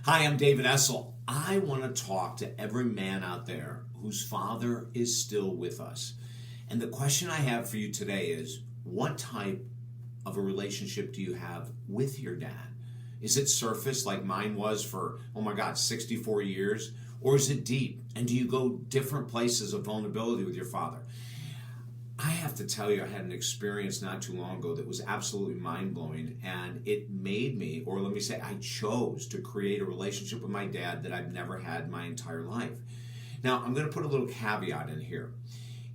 Hi, I'm David Essel. I want to talk to every man out there whose father is still with us. And the question I have for you today is, what type of a relationship do you have with your dad? Is it surface like mine was for, 64 years? Or is it deep? And do you go different places of vulnerability with your father? I have to tell you, I had an experience not too long ago that was absolutely mind-blowing, and it made me, or let me say, I chose to create a relationship with my dad that I've never had my entire life. Now, I'm going to put a little caveat in here.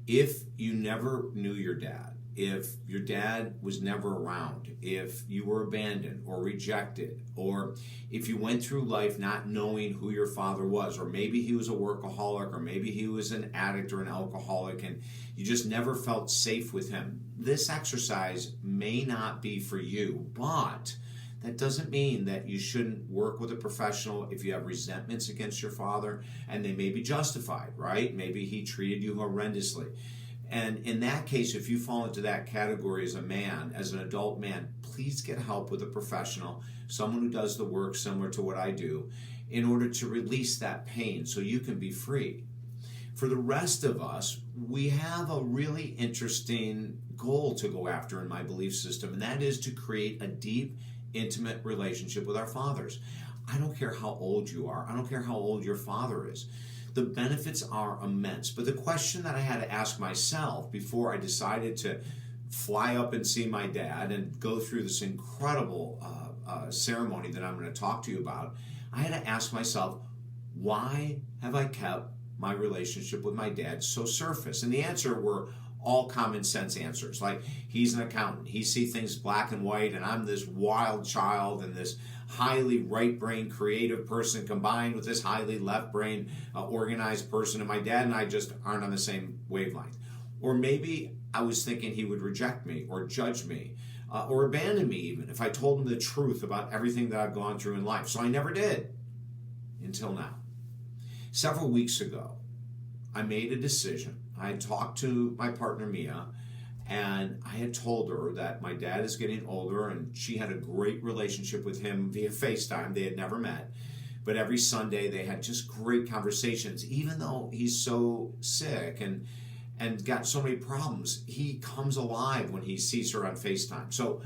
If you never knew your dad, if your dad was never around, if you were abandoned or rejected, or if you went through life not knowing who your father was, or maybe he was a workaholic, or maybe he was an addict or an alcoholic, and you just never felt safe with him, this exercise may not be for you, but that doesn't mean that you shouldn't work with a professional if you have resentments against your father, and they may be justified, right? Maybe he treated you horrendously. And in that case, if you fall into that category as a man, as an adult man, please get help with a professional, someone who does the work similar to what I do, in order to release that pain so you can be free. For the rest of us, we have a really interesting goal to go after in my belief system, and that is to create a deep, intimate relationship with our fathers. I don't care how old you are. I don't care how old your father is. The benefits are immense. But the question that I had to ask myself before I decided to fly up and see my dad and go through this incredible ceremony that I'm going to talk to you about, I had to ask myself, why have I kept my relationship with my dad so surface? And the answer were all common sense answers. Like, he's an accountant. He sees things black and white, and I'm this wild child and this highly right-brain creative person combined with this highly left-brain organized person, and my dad and I just aren't on the same wavelength. Or maybe I was thinking he would reject me or judge me or abandon me even if I told him the truth about everything that I've gone through in life. So I never did until now. Several weeks ago, I made a decision. I had talked to my partner, Mia, and I had told her that my dad is getting older, and she had a great relationship with him via FaceTime. They had never met, but every Sunday they had just great conversations. Even though he's so sick and got so many problems, he comes alive when he sees her on FaceTime. So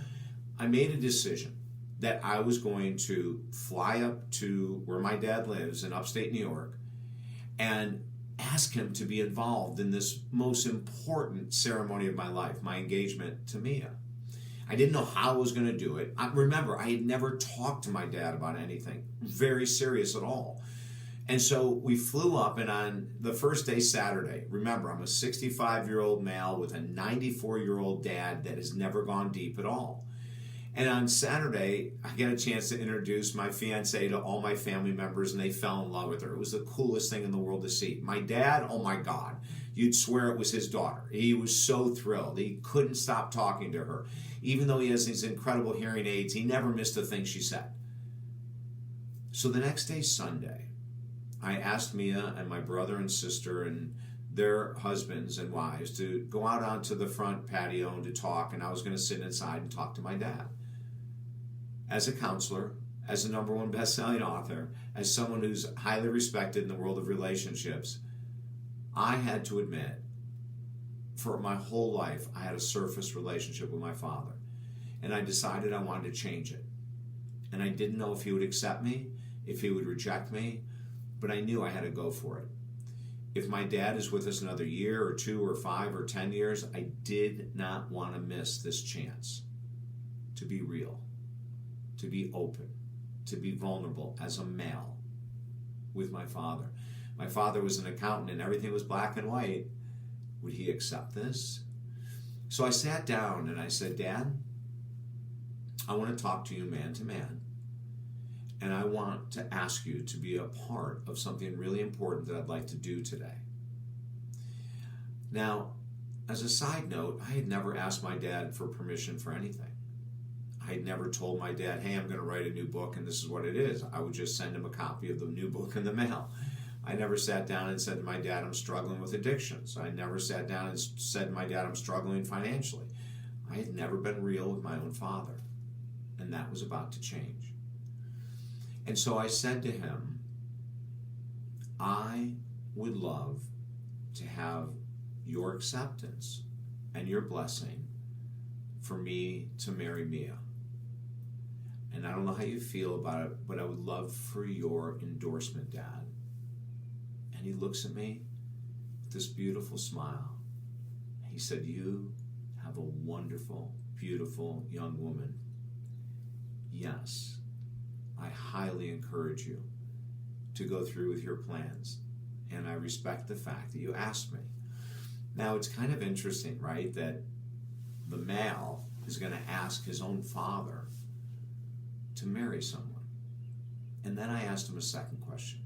I made a decision that I was going to fly up to where my dad lives in upstate New York and ask him to be involved in this most important ceremony of my life, my engagement to Mia. I didn't know how I was going to do it. Remember, I had never talked to my dad about anything very serious at all. And so we flew up, and on the first day, Saturday, remember, I'm a 65-year-old male with a 94-year-old dad that has never gone deep at all. And on Saturday, I get a chance to introduce my fiancée to all my family members, and they fell in love with her. It was the coolest thing in the world to see. My dad, oh my God, you'd swear it was his daughter. He was so thrilled. He couldn't stop talking to her. Even though he has these incredible hearing aids, he never missed a thing she said. So the next day, Sunday, I asked Mia and my brother and sister and their husbands and wives to go out onto the front patio and to talk, and I was going to sit inside and talk to my dad. As a counselor, as a #1 best-selling author, as someone who's highly respected in the world of relationships, I had to admit, for my whole life, I had a surface relationship with my father. And I decided I wanted to change it. And I didn't know if he would accept me, if he would reject me, but I knew I had to go for it. If my dad is with us another year or 2 or 5 or 10 years, I did not want to miss this chance to be real, to be open, to be vulnerable as a male with my father. My father was an accountant and everything was black and white. Would he accept this? So I sat down and I said, Dad, I want to talk to you man to man. And I want to ask you to be a part of something really important that I'd like to do today. Now, as a side note, I had never asked my dad for permission for anything. I had never told my dad, hey, I'm going to write a new book and this is what it is. I would just send him a copy of the new book in the mail. I never sat down and said to my dad, I'm struggling with addictions. I never sat down and said to my dad, I'm struggling financially. I had never been real with my own father. And that was about to change. And so I said to him, I would love to have your acceptance and your blessing for me to marry Mia. And I don't know how you feel about it, but I would love for your endorsement, Dad. And he looks at me with this beautiful smile. He said, you have a wonderful, beautiful young woman. Yes, I highly encourage you to go through with your plans. And I respect the fact that you asked me. Now, it's kind of interesting, right, that the male is going to ask his own father to marry someone. And then I asked him a second question.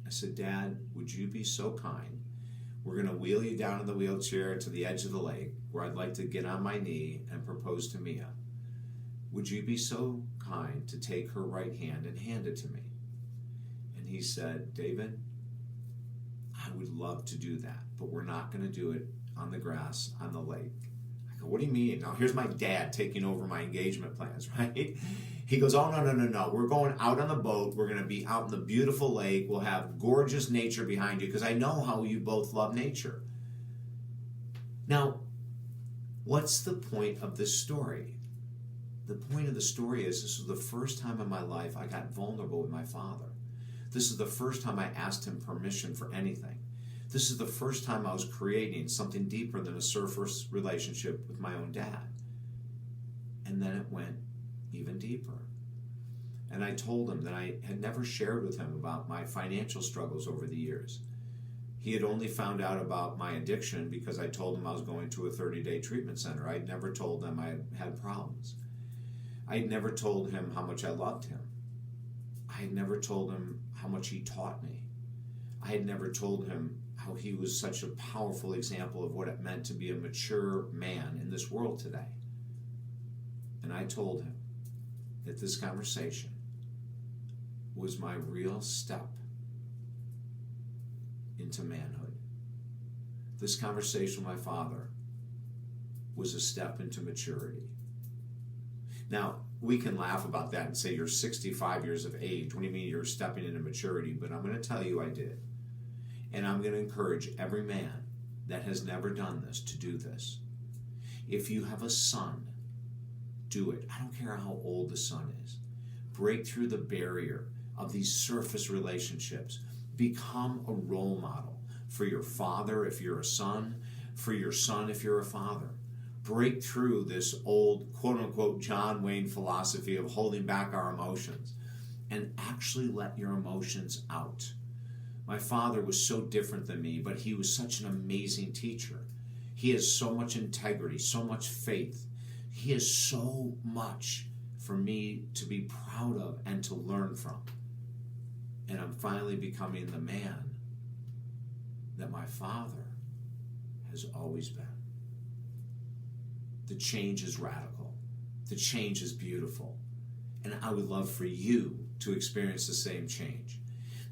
I said, Dad, would you be so kind? We're going to wheel you down in the wheelchair to the edge of the lake where I'd like to get on my knee and propose to Mia. Would you be so kind to take her right hand and hand it to me? And he said, David, I would love to do that, but we're not going to do it on the grass on the lake. I go, what do you mean? Now, here's my dad taking over my engagement plans, right? He goes, oh, no. We're going out on the boat. We're going to be out in the beautiful lake. We'll have gorgeous nature behind you because I know how you both love nature. Now, what's the point of this story? The point of the story is this was the first time in my life I got vulnerable with my father. This is the first time I asked him permission for anything. This is the first time I was creating something deeper than a surface relationship with my own dad. And then it went even deeper. And I told him that I had never shared with him about my financial struggles over the years. He had only found out about my addiction because I told him I was going to a 30-day treatment center. I'd never told them I had problems. I had never told him how much I loved him. I had never told him how much he taught me. I had never told him how he was such a powerful example of what it meant to be a mature man in this world today. And I told him that this conversation was my real step into manhood. This conversation with my father was a step into maturity. Now, we can laugh about that and say you're 65 years of age. What do you mean you're stepping into maturity? But I'm going to tell you I did. And I'm going to encourage every man that has never done this to do this. If you have a son, do it. I don't care how old the son is. Break through the barrier of these surface relationships. Become a role model for your father if you're a son, for your son if you're a father. Break through this old, quote-unquote, John Wayne philosophy of holding back our emotions and actually let your emotions out. My father was so different than me, but he was such an amazing teacher. He has so much integrity, so much faith. He has so much for me to be proud of and to learn from. And I'm finally becoming the man that my father has always been. The change is radical. The change is beautiful. And I would love for you to experience the same change.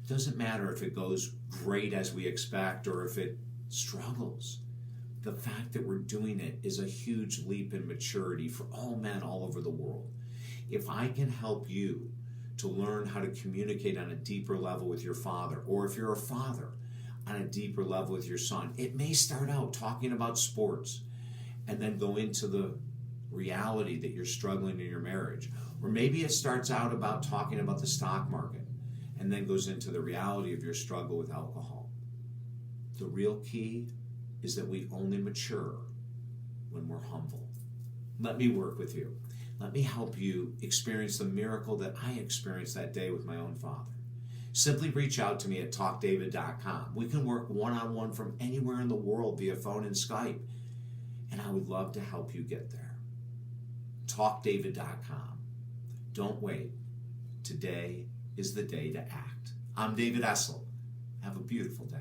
It doesn't matter if it goes great as we expect or if it struggles. The fact that we're doing it is a huge leap in maturity for all men all over the world. If I can help you to learn how to communicate on a deeper level with your father, or if you're a father, on a deeper level with your son, it may start out talking about sports and then go into the reality that you're struggling in your marriage. Or maybe it starts out about talking about the stock market and then goes into the reality of your struggle with alcohol. The real key is that we only mature when we're humble. Let me work with you. Let me help you experience the miracle that I experienced that day with my own father. Simply reach out to me at talkdavid.com. We can work one-on-one from anywhere in the world via phone and Skype. And I would love to help you get there. talkdavid.com. Don't wait. Today is the day to act. I'm David Essel. Have a beautiful day.